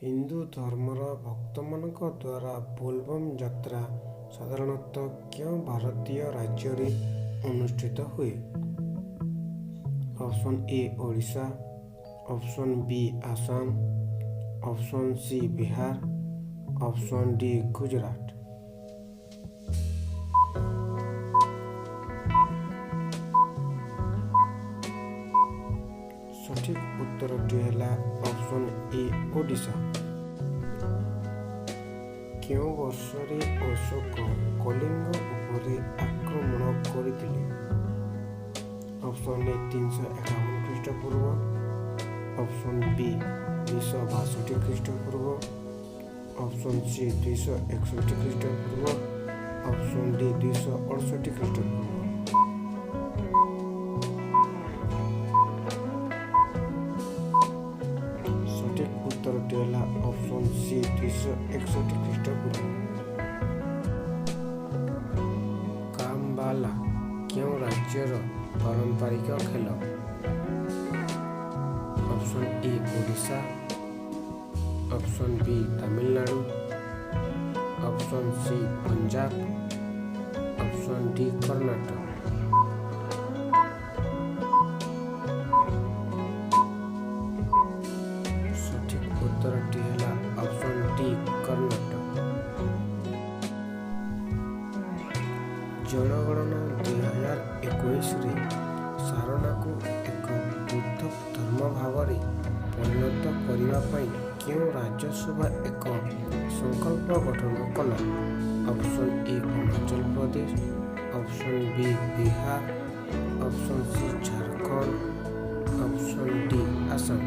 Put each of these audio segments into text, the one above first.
ହିନ୍ଦୁ ଧର୍ମର ଭକ୍ତମାନଙ୍କ ଦ୍ୱାରା ବୋଲବମ୍ ଯାତ୍ରା ସାଧାରଣତଃ କେଉଁ ଭାରତୀୟ ରାଜ୍ୟରେ ଅନୁଷ୍ଠିତ ହୁଏ? Option A Odisha, option B Assam, option C Bihar, option D Gujarat. ସଠିକ୍ ଉତ୍ତରଟି ହେଲା ଅପସନ୍ ଏ ଓଡ଼ିଶା। କେଉଁ ବର୍ଷରେ ଅଶୋକ କଳିଙ୍ଗ ଉପରେ ଆକ୍ରମଣ କରିଥିଲେ? ଅପସନ୍ ଏ 351 ଖ୍ରୀଷ୍ଟପୂର୍ବ, ଅପସନ୍ ବି 262 ଖ୍ରୀଷ୍ଟପୂର୍ବ, ଅପସନ୍ ସି 261 ଖ୍ରୀଷ୍ଟପୂର୍ବ, ଅପସନ୍ ଡି 268 ଖ୍ରୀଷ୍ଟପୂର୍ବ। ସଠିକ୍ ଉତ୍ତରଟି ହେଲା ଅପସନ୍ ସି 261 ଖ୍ରୀଷ୍ଟପୂର୍ବ। କାମବାଲା କେଉଁ ରାଜ୍ୟର ପାରମ୍ପରିକ ଖେଳ? Option A Odisha, option B Tamil Nadu, option C Punjab, option D Karnataka. ସଠିକ୍ ଉତ୍ତରଟି ହେଲା ଅପସନ୍ ଡି କର୍ଣ୍ଣାଟକ। ଜନଗଣନା 2021ରେ ସାରନାକୁ ଏକ ପୃଥକ୍ ଧର୍ମ ଭାବରେ ପରିଣତ କରିବା ପାଇଁ କେଉଁ ରାଜ୍ୟସଭା ଏକ ସଂକଳ୍ପ ଗଠନ କଲା? Option A Arunachal Pradesh, option B Bihar, option C Jharkhand, option D Assam.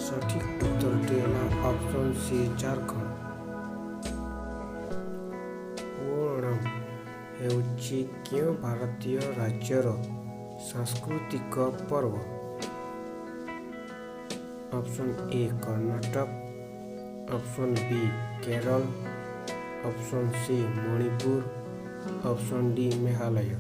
ସଠିକ୍ ଉତ୍ତରଟି ହେଲା ଅପସନ୍ ସି ଝାଡ଼ଖଣ୍ଡ। ଓଣମ୍ ହେଉଛି କେଉଁ ଭାରତୀୟ ରାଜ୍ୟର ସାଂସ୍କୃତିକ ପର୍ବ? Option A Karnataka, option B Kerala, option C Manipur, option D Meghalaya.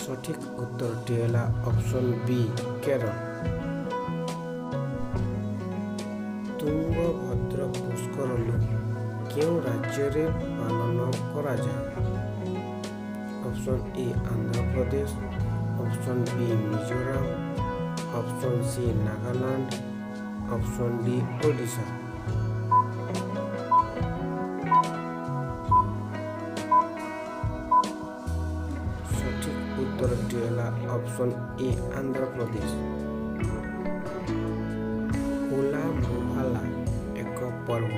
ସଠିକ୍ ଉତ୍ତରଟି ହେଲା ଅପସନ୍ ବି କେରଳ। ତୁଙ୍ଗଭଦ୍ର ପୁଷ୍କରଲୀ କେଉଁ ରାଜ୍ୟରେ ପାଳନ କରାଯାଏ? ଅପସନ୍ ଏ Andhra Pradesh, option B Mizoram, option C Nagaland, option D Odisha. ସଠିକ୍ ଉତ୍ତରଟି ହେଲା ଅପସନ୍ ଏ ଆନ୍ଧ୍ରପ୍ରଦେଶ। ହୋଲା ମୋହାଲ୍ଲା ଏକ ପର୍ବ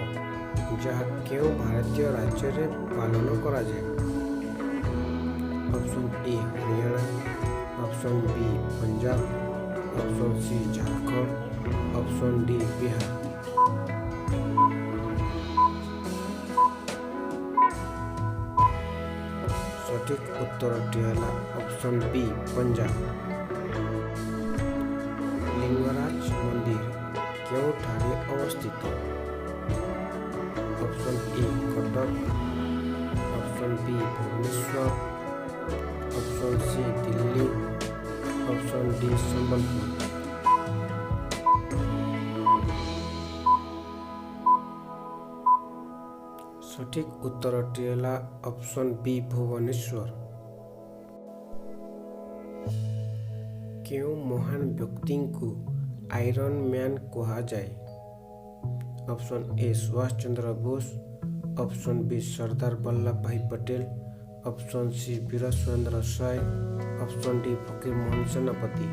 ଯାହା କେଉଁ ଭାରତୀୟ ରାଜ୍ୟରେ ପାଳନ କରାଯାଏ? ଅପସନ୍ ଏ Haryana, option B Punjab, option C Jharkhand, option D Bihar. ସଠିକ୍ ଉତ୍ତରଟି ହେଲା ଅପସନ୍ ବି ପଞ୍ଜାବ। ଲିଙ୍ଗରାଜ ମନ୍ଦିର କେଉଁଠାରେ ଅବସ୍ଥିତ? Option A Cuttack, option B Bhubaneswar, option C Delhi, option D Sambalpur. ସଠିକ୍ ଉତ୍ତରଟି ହେଲା ଅପସନ୍ ବି ଭୁବନେଶ୍ୱର। କେଉଁ ମହାନ ବ୍ୟକ୍ତିଙ୍କୁ ଆଇରନ୍ ମ୍ୟାନ୍ କୁହାଯାଏ? Option A Subhash Chandra Bose, option B Sardar Vallabh Bhai Patel, option C Veer Surendra Sai, option D Fakir Mohan Senapati.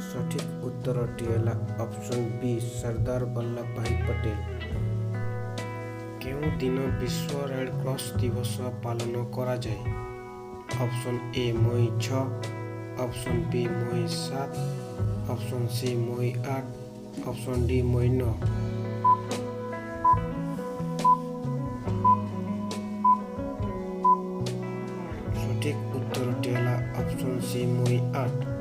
ସଠିକ୍ ଉତ୍ତରଟି ହେଲା ଅପସନ୍ ବି ସର୍ଦ୍ଦାର ବଲ୍ଲଭ ଭାଇ ପଟେଲ। କେଉଁ ଦିନ ବିଶ୍ୱ ରେଡ୍ କ୍ରସ୍ ଦିବସ ପାଳନ କରାଯାଏ? ଅପସନ୍ ଏ ମଇ 6, ଅପସନ୍ ବି ମଇ 7, ଅପସନ୍ ସି ମଇ 8, ଅପସନ୍ ଡି ମଇ 9। ସଠିକ୍ ଉତ୍ତରଟି ହେଲା ଅପସନ୍ ସି ମଇ 8।